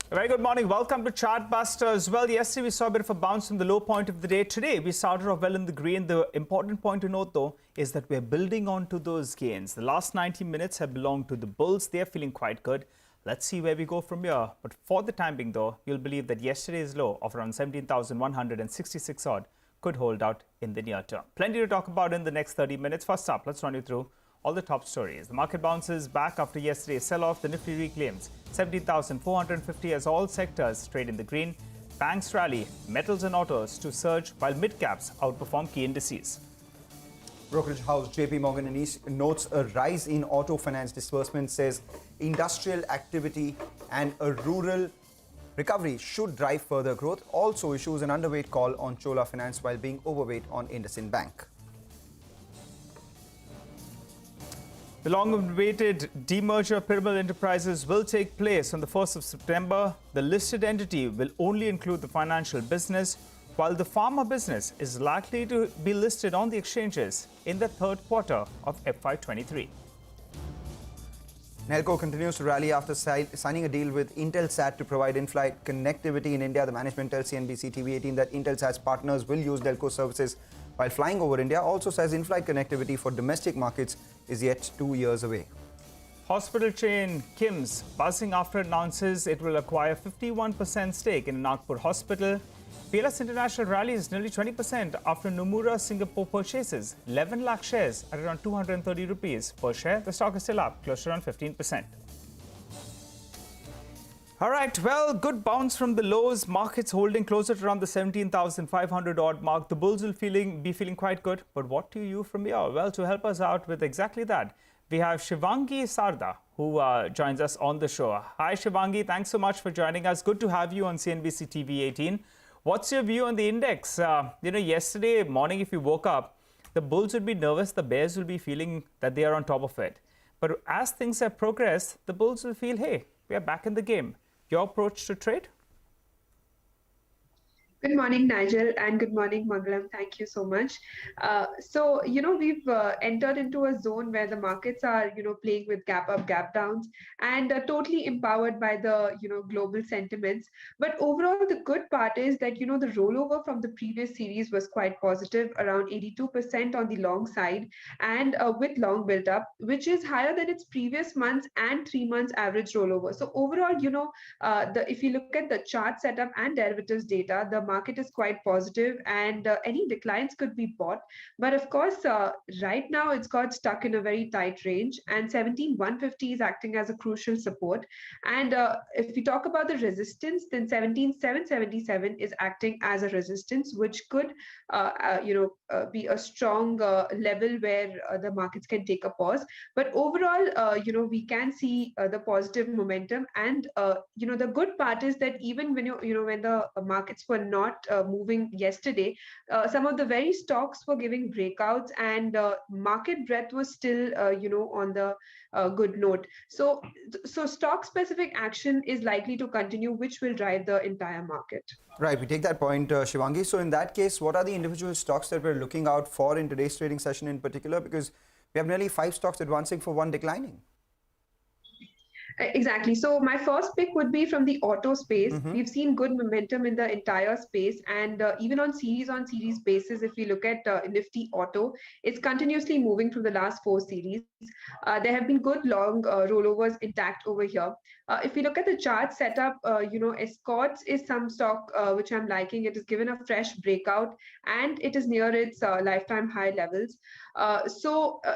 Very good morning. Welcome to Chartbusters. Well, yesterday we saw a bit of a bounce from the low point of the day. Today we started off well in the green. The important point to note, though, is that we're building on to those gains. The last 90 minutes have belonged to the bulls. They're feeling quite good. Let's see where we go from here. But for the time being, though, you'll believe that yesterday's low of around 17,166 odd could hold out in the near term. Plenty to talk about in the next 30 minutes. First up, let's run you through all the top stories. The market bounces back after yesterday's sell-off. The Nifty reclaims 17,450 as all sectors trade in the green. Banks rally, metals and autos to surge while mid-caps outperform key indices. Brokerage house JP Morgan notes a rise in auto finance disbursement, says industrial activity and a rural recovery should drive further growth. Also issues an underweight call on Chola Finance while being overweight on IndusInd Bank. The long-awaited demerger of Piramal Enterprises will take place on the 1st of September. The listed entity will only include the financial business, while the pharma business is likely to be listed on the exchanges in the third quarter of FY23. Nelco continues to rally after signing a deal with Intelsat to provide in-flight connectivity in India. The management tells CNBC-TV18 that Intelsat's partners will use Nelco services while flying over India. Also says in-flight connectivity for domestic markets is yet 2 years away. Hospital chain Kim's buzzing after it announces it will acquire 51% stake in Nagpur Hospital. PLS International rallies nearly 20% after Nomura Singapore purchases 11 lakh shares at around 230 rupees per share. The stock is still up, close to around 15%. All right, well, good bounce from the lows. Markets holding closer to around the 17,500 odd mark. The bulls will be feeling quite good. But what do you from here? Well, to help us out with exactly that, we have Shivangi Sarda, who joins us on the show. Hi, Shivangi. Thanks so much for joining us. Good to have you on CNBC TV18. What's your view on the index? Yesterday morning, if you woke up, the bulls would be nervous. The bears will be feeling that they are on top of it. But as things have progressed, the bulls will feel, hey, we are back in the game. Your approach to trade? Good morning, Nigel, and good morning, Mangalam. Thank you so much. We've entered into a zone where the markets are, playing with gap up, gap downs, and totally empowered by the, global sentiments. But overall, the good part is that, the rollover from the previous series was quite positive, around 82% on the long side, and with long built up, which is higher than its previous months and 3 months average rollover. So overall, if you look at the chart setup and derivatives data, the market is quite positive, and any declines could be bought. But of course, right now it's got stuck in a very tight range, and 17,150 is acting as a crucial support. And if we talk about the resistance, then 17,777 is acting as a resistance, which could, be a strong level where the markets can take a pause. But overall, we can see the positive momentum, and the good part is that even when when the markets were not moving yesterday, some of the very stocks were giving breakouts, and market breadth was still on the good note. So stock specific action is likely to continue, which will drive the entire market. Right, we take that point, Shivangi. So in that case, what are the individual stocks that we're looking out for in today's trading session in particular? Because we have nearly 5 stocks advancing for 1 declining. Exactly. So my first pick would be from the auto space. We've seen good momentum in the entire space, and even on series basis, if we look at Nifty Auto, it's continuously moving through the last 4 series. There have been good long rollovers intact over here. If we look at the chart setup, Escorts is some stock which I'm liking. It has given a fresh breakout, and it is near its lifetime high levels.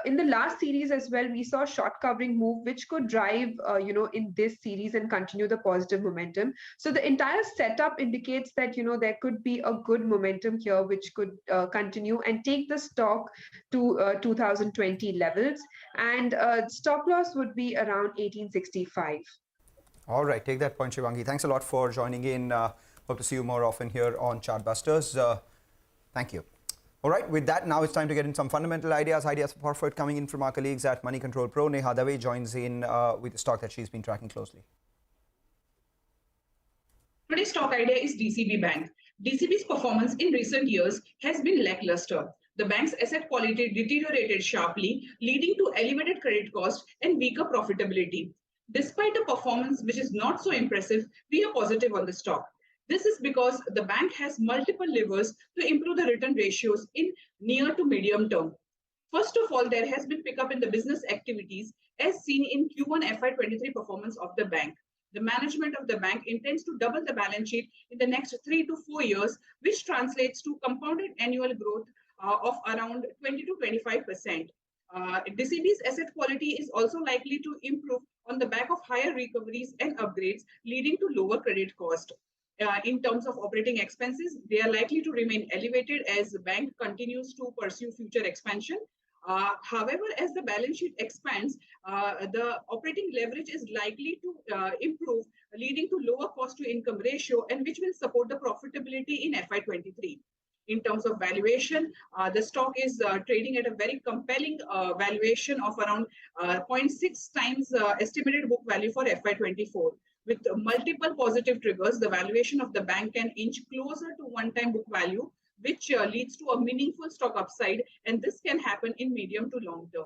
In the last series as well, we saw short covering move, which could drive in this series and continue the positive momentum. So the entire setup indicates that there could be a good momentum here, which could continue and take the stock to 2020 levels, and stop loss would be around 1865. All right, take that point, Shivangi. Thanks a lot for joining in. Hope to see you more often here on Chartbusters. Thank you. All right, with that, now it's time to get in some fundamental ideas for profit coming in from our colleagues at Money Control Pro. Neha Dave joins in with the stock that she's been tracking closely. Today's stock idea is DCB Bank. DCB's performance in recent years has been lackluster. The bank's asset quality deteriorated sharply, leading to elevated credit costs and weaker profitability. Despite a performance which is not so impressive, we are positive on the stock. This is because the bank has multiple levers to improve the return ratios in near to medium term. First of all, there has been pickup in the business activities as seen in Q1 FY23 performance of the bank. The management of the bank intends to double the balance sheet in the next 3 to 4 years, which translates to compounded annual growth of around 20 to 25%. DCB's asset quality is also likely to improve on the back of higher recoveries and upgrades, leading to lower credit cost. In terms of operating expenses, they are likely to remain elevated as the bank continues to pursue future expansion. However, as the balance sheet expands, the operating leverage is likely to improve, leading to lower cost to income ratio, and which will support the profitability in FY23. In terms of valuation, the stock is trading at a very compelling valuation of around 0.6 times estimated book value for FY24. With multiple positive triggers, the valuation of the bank can inch closer to one-time book value, which leads to a meaningful stock upside, and this can happen in medium to long term.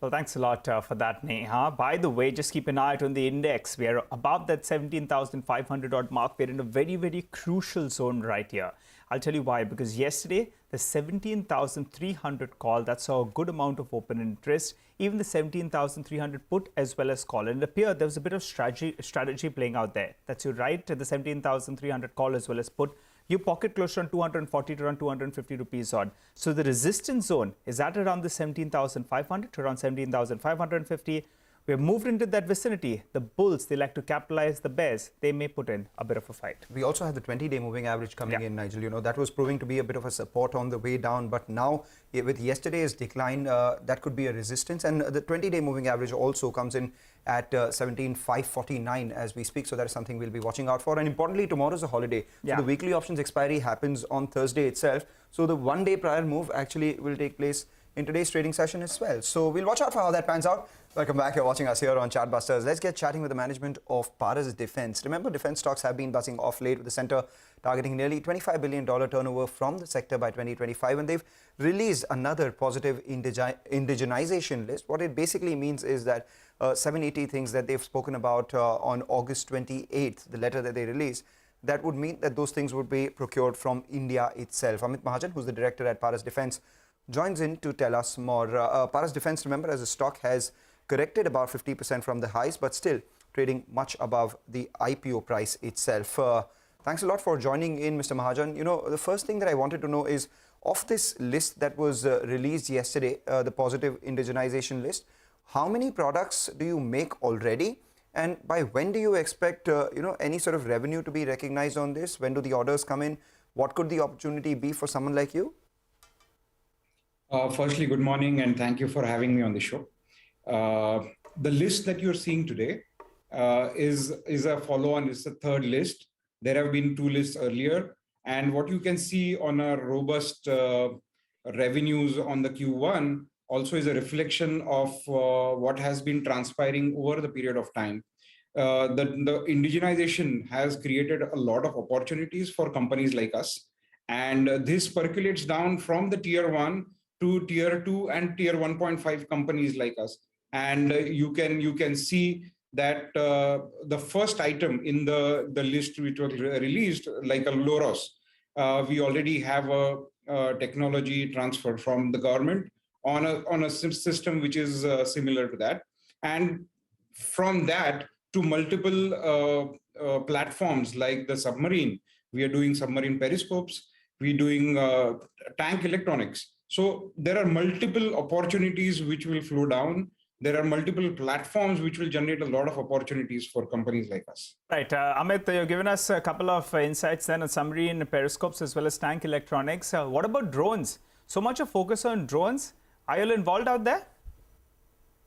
Well, thanks a lot for that, Neha. By the way, just keep an eye out on the index. We are above that 17,500 odd mark. We're in a very, very crucial zone right here. I'll tell you why. Because yesterday, the 17,300 call, that saw a good amount of open interest. Even the 17,300 put as well as call. And it appeared there was a bit of strategy playing out there. That's you right, the 17,300 call as well as put. You pocket closer on 240 to around 250 rupees odd. So the resistance zone is at around the 17,500 to around 17,550. We have moved into that vicinity. The bulls, they like to capitalize. The bears, they may put in a bit of a fight. We also have the 20-day moving average coming in, Nigel. You know, that was proving to be a bit of a support on the way down. But now, with yesterday's decline, that could be a resistance. And the 20-day moving average also comes in at 17,549 as we speak. So that is something we'll be watching out for. And importantly, tomorrow is a holiday. So the weekly options expiry happens on Thursday itself. So the one-day prior move actually will take place in today's trading session as well. So we'll watch out for how that pans out. Welcome back. You're watching us here on Chartbusters. Let's get chatting with the management of Paras Defense. Remember, defense stocks have been buzzing off late, with the center targeting nearly $25 billion turnover from the sector by 2025. And they've released another positive indigenization list. What it basically means is that 780 things that they've spoken about on August 28th, the letter that they released, that would mean that those things would be procured from India itself. Amit Mahajan, who's the director at Paras Defense, joins in to tell us more. Paras Defense, remember, as a stock has corrected about 50% from the highs, but still trading much above the IPO price itself. Thanks a lot for joining in, Mr. Mahajan. You know, the first thing that I wanted to know is, of this list that was released yesterday, the positive indigenization list, how many products do you make already? And by when do you expect, any sort of revenue to be recognized on this? When do the orders come in? What could the opportunity be for someone like you? Firstly, good morning, and thank you for having me on the show. The list that you're seeing today is a follow-on. It's the third list. There have been two lists earlier, and what you can see on our robust revenues on the Q1 also is a reflection of what has been transpiring over the period of time. The indigenization has created a lot of opportunities for companies like us, and this percolates down from the tier 1 to tier 2 and tier 1.5 companies like us. And you can see that the first item in the list which was released, like a Loros, we already have a technology transfer from the government on a system which is similar to that. And from that to multiple platforms like the submarine, we are doing submarine periscopes, we're doing tank electronics. So there are multiple opportunities which will flow down. There are multiple platforms which will generate a lot of opportunities for companies like us. Right. Amit, you've given us a couple of insights then on submarine periscopes as well as tank electronics. What about drones? So much of focus on drones. Are you involved out there?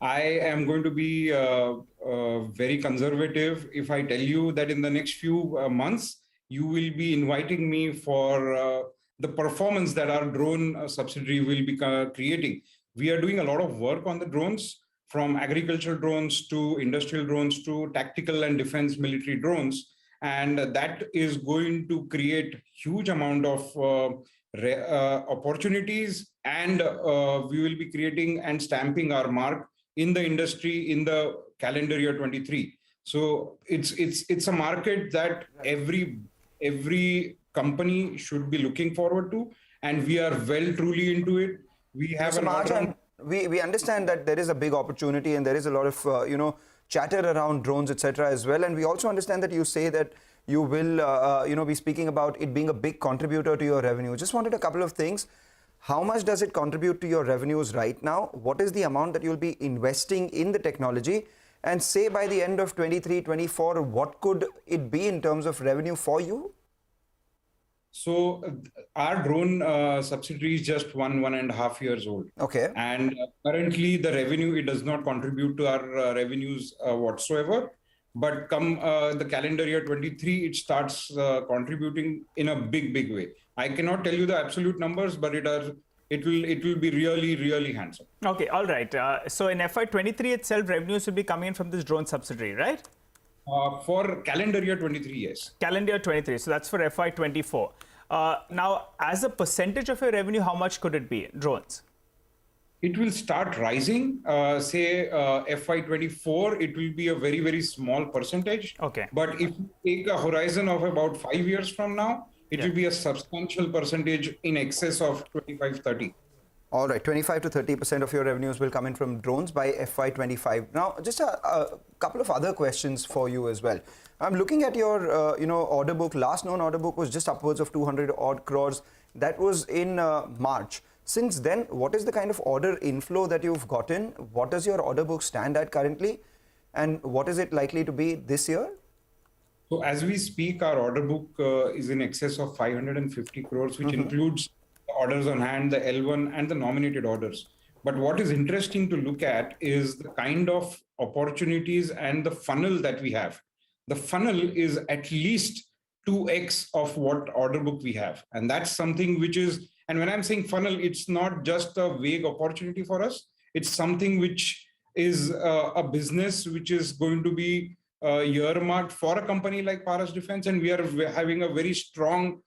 I am going to be very conservative if I tell you that in the next few months, you will be inviting me for the performance that our drone subsidiary will be creating. We are doing a lot of work on the drones, from agricultural drones to industrial drones to tactical and defense military drones. And that is going to create huge amount of opportunities, and we will be creating and stamping our mark in the industry in the calendar year 23. So it's a market that every company should be looking forward to, and we are well truly into it. We have Mr. an order. Mahajan, we understand that there is a big opportunity and there is a lot of chatter around drones, etc. as well. And we also understand that you say that you will be speaking about it being a big contributor to your revenue. Just wanted a couple of things. How much does it contribute to your revenues right now? What is the amount that you'll be investing in the technology? And say by the end of 23, 24, what could it be in terms of revenue for you? So our drone subsidiary is just 1.5 years old. Okay. And currently the revenue, it does not contribute to our revenues whatsoever. But come the calendar year 23, it starts contributing in a big way. I cannot tell you the absolute numbers, but it will be really handsome. Okay, all right. So in FY23 itself, revenues will be coming in from this drone subsidiary, right? For calendar year 23, yes. Calendar year 23. So that's for FY24. Now, as a percentage of your revenue, how much could it be, drones? It will start rising. Say FY24, it will be a very small percentage. Okay. But if you take a horizon of about 5 years from now, it will be a substantial percentage in excess of 25-30. All right, 25 to 30% of your revenues will come in from drones by FY25. Now, just a couple of other questions for you as well. I'm looking at your, order book. Last known order book was just upwards of 200 odd crores. That was in March. Since then, what is the kind of order inflow that you've gotten? What does your order book stand at currently? And what is it likely to be this year? So as we speak, our order book is in excess of 550 crores, which includes the orders on hand, the L1 and the nominated orders. But what is interesting to look at is the kind of opportunities and the funnel that we have. The funnel is at least 2x of what order book we have. And that's something which is, and when I'm saying funnel, it's not just a vague opportunity for us. It's something which is a business which is going to be earmarked for a company like Paras Defense, and we are having a very strong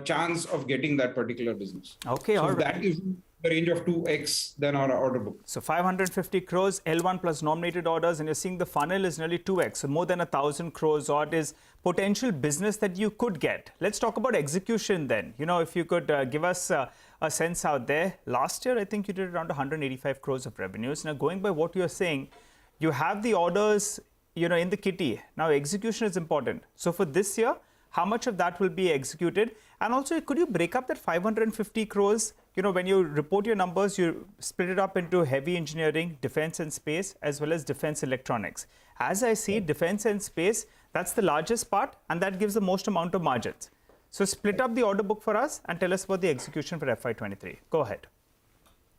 chance of getting that particular business. Okay, so all right. That is the range of 2x than our order book. So 550 crores, L1 plus nominated orders, and you're seeing the funnel is nearly 2x. So more than 1,000 crores odd is potential business that you could get. Let's talk about execution then. If you could give us a sense out there. Last year, I think you did around 185 crores of revenues. Now, going by what you're saying, you have the orders in the kitty. Now, execution is important. So for this year, how much of that will be executed? And also, could you break up that 550 crores? When you report your numbers, you split it up into heavy engineering, defense and space, as well as defense electronics. As I see, defense and space, that's the largest part, and that gives the most amount of margins. So split up the order book for us and tell us about the execution for FY23. Go ahead.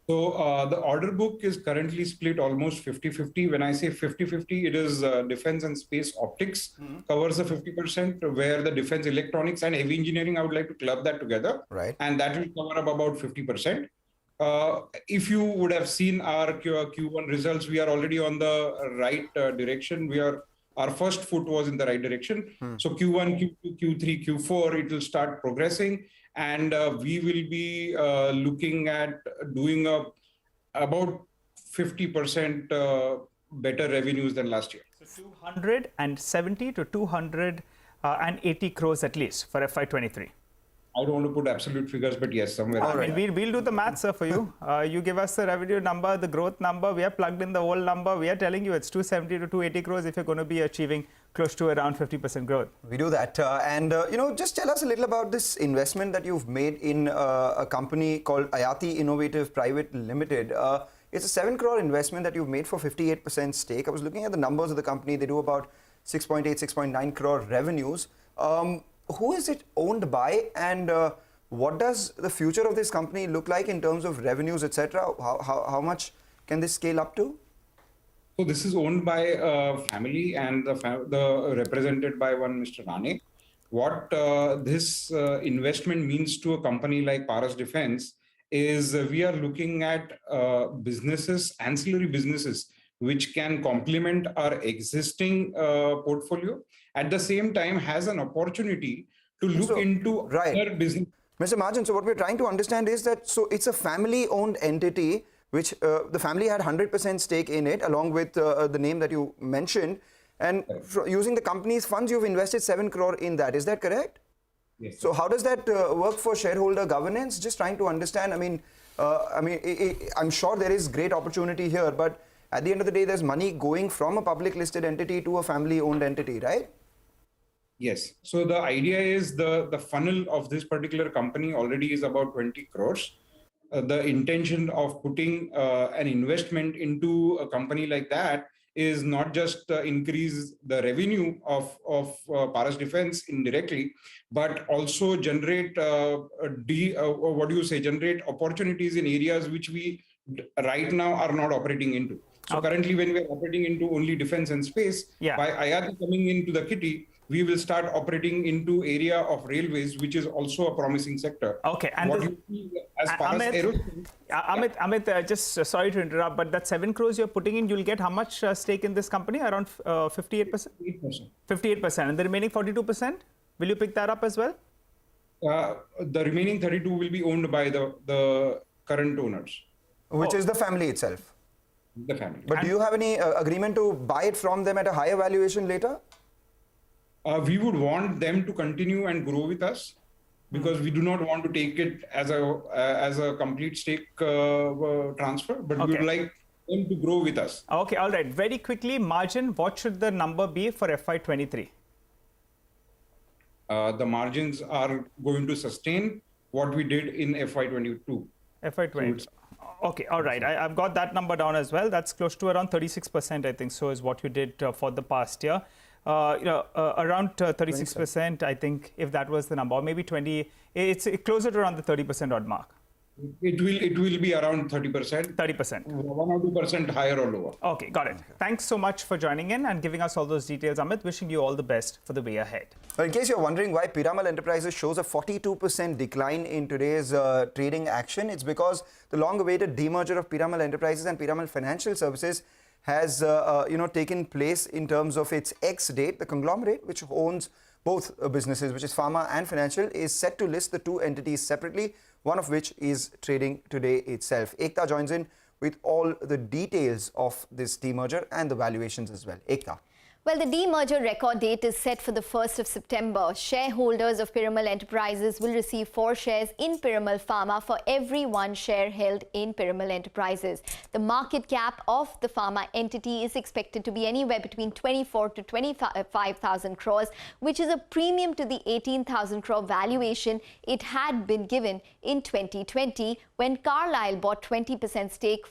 So the order book is currently split almost 50-50. When I say 50-50, it is defense and space optics covers the 50%, where the defense electronics and heavy engineering, I would like to club that together. Right. And that will cover up about 50%. If you would have seen our Q1 results, we are already on the right direction. Our first foot was in the right direction. So Q1, Q2, Q3, Q4, it will start progressing. And we will be looking at doing about 50% better revenues than last year. So 270 to 280 crores at least for FY23. I don't want to put absolute figures, but yes, somewhere. All right. We'll do the maths, sir, for you. You give us the revenue number, the growth number. We have plugged in the whole number. We are telling you it's 270 to 280 crores if you're going to be achieving close to around 50% growth. We do that. Just tell us a little about this investment that you've made in a company called Ayati Innovative Private Limited. It's a 7 crore investment that you've made for 58% stake. I was looking at the numbers of the company. They do about 6.8, 6.9 crore revenues. Who is it owned by, and what does the future of this company look like in terms of revenues, etc.? How much can this scale up to? So this is owned by a family, and represented by one Mr. Rane. What this investment means to a company like Paras Defense is we are looking at businesses, ancillary businesses, which can complement our existing portfolio. At the same time, has an opportunity to look into other business. Mr. Mahajan, so what we're trying to understand is that, so it's a family-owned entity which the family had 100% stake in it, along with the name that you mentioned. And using the company's funds, you've invested 7 crore in that. Is that correct? Yes. So how does that work for shareholder governance? Just trying to understand. I'm sure there is great opportunity here, but at the end of the day, there's money going from a public listed entity to a family owned entity, right? Yes. So the idea is the funnel of this particular company already is about 20 crores. The intention of putting an investment into a company like that is not just increase the revenue of Paras Defense indirectly, but also generate generate opportunities in areas which we right now are not operating into. So currently, when we're operating into only defense and space, by IRT coming into the kitty, we will start operating into area of railways, which is also a promising sector. Okay, and what you see as far as aerospace, Amit, just sorry to interrupt, but that 7 crores you're putting in, you'll get how much stake in this company? Around 58%? 8%. 58%. And the remaining 42%? Will you pick that up as well? The remaining 32 will be owned by the current owners. Which is the family itself. The family. But do you have any agreement to buy it from them at a higher valuation later? We would want them to continue and grow with us, because we do not want to take it as a complete stake transfer, but we would like them to grow with us. Okay, all right. Very quickly, margin, what should the number be for FY23? The margins are going to sustain what we did in FY22. FY22. Okay, all right. I've got that number down as well. That's close to around 36%, I think. So is what you did for the past year. Around 36%, I think, if that was the number, or maybe 20, it's closer to around the 30% odd mark. It will be around 30%. 30%. 1 or 2% higher or lower. Okay, got it. Thanks so much for joining in and giving us all those details, Amit. Wishing you all the best for the way ahead. Well, in case you're wondering why Piramal Enterprises shows a 42% decline in today's trading action, it's because the long-awaited demerger of Piramal Enterprises and Piramal Financial Services has taken place in terms of its ex-date. The conglomerate, which owns both businesses, which is pharma and financial, is set to list the two entities separately, one of which is trading today itself. Ekta joins in with all the details of this demerger and the valuations as well. Ekta. Well, the demerger record date is set for the 1st of September. Shareholders of Piramal Enterprises will receive 4 shares in Piramal Pharma for every 1 share held in Piramal Enterprises. The market cap of the pharma entity is expected to be anywhere between 24 to 25,000 crores, which is a premium to the 18,000 crore valuation it had been given in 2020 when Carlyle bought 20% stake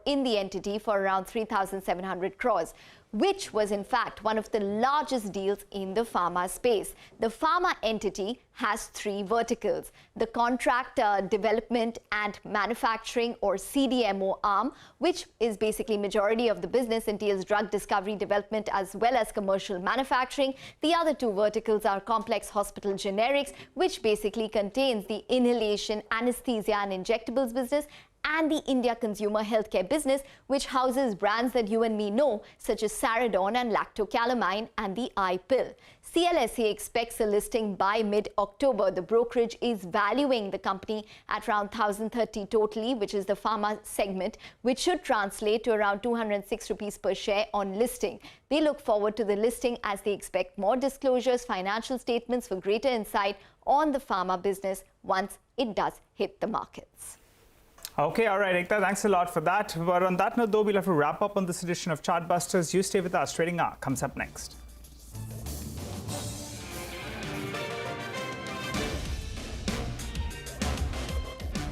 in the entity for around 3,700 crores. Which was in fact one of the largest deals in the pharma space. The pharma entity has 3 verticals: the contract development and manufacturing, or CDMO arm, which is basically majority of the business, entails drug discovery development as well as commercial manufacturing. The other 2 verticals are complex hospital generics, which basically contains the inhalation, anesthesia and injectables business, and the India consumer healthcare business, which houses brands that you and me know, such as Saradon and Lactocalamine and the iPill. CLSA expects a listing by mid-October. The brokerage is valuing the company at around 1,030 totally, which is the pharma segment, which should translate to around 206 rupees per share on listing. They look forward to the listing as they expect more disclosures, financial statements for greater insight on the pharma business once it does hit the markets. Okay, all right, Ekta, thanks a lot for that. But on that note, though, we'll have to wrap up on this edition of Chartbusters. You stay with us. Trading Hour comes up next.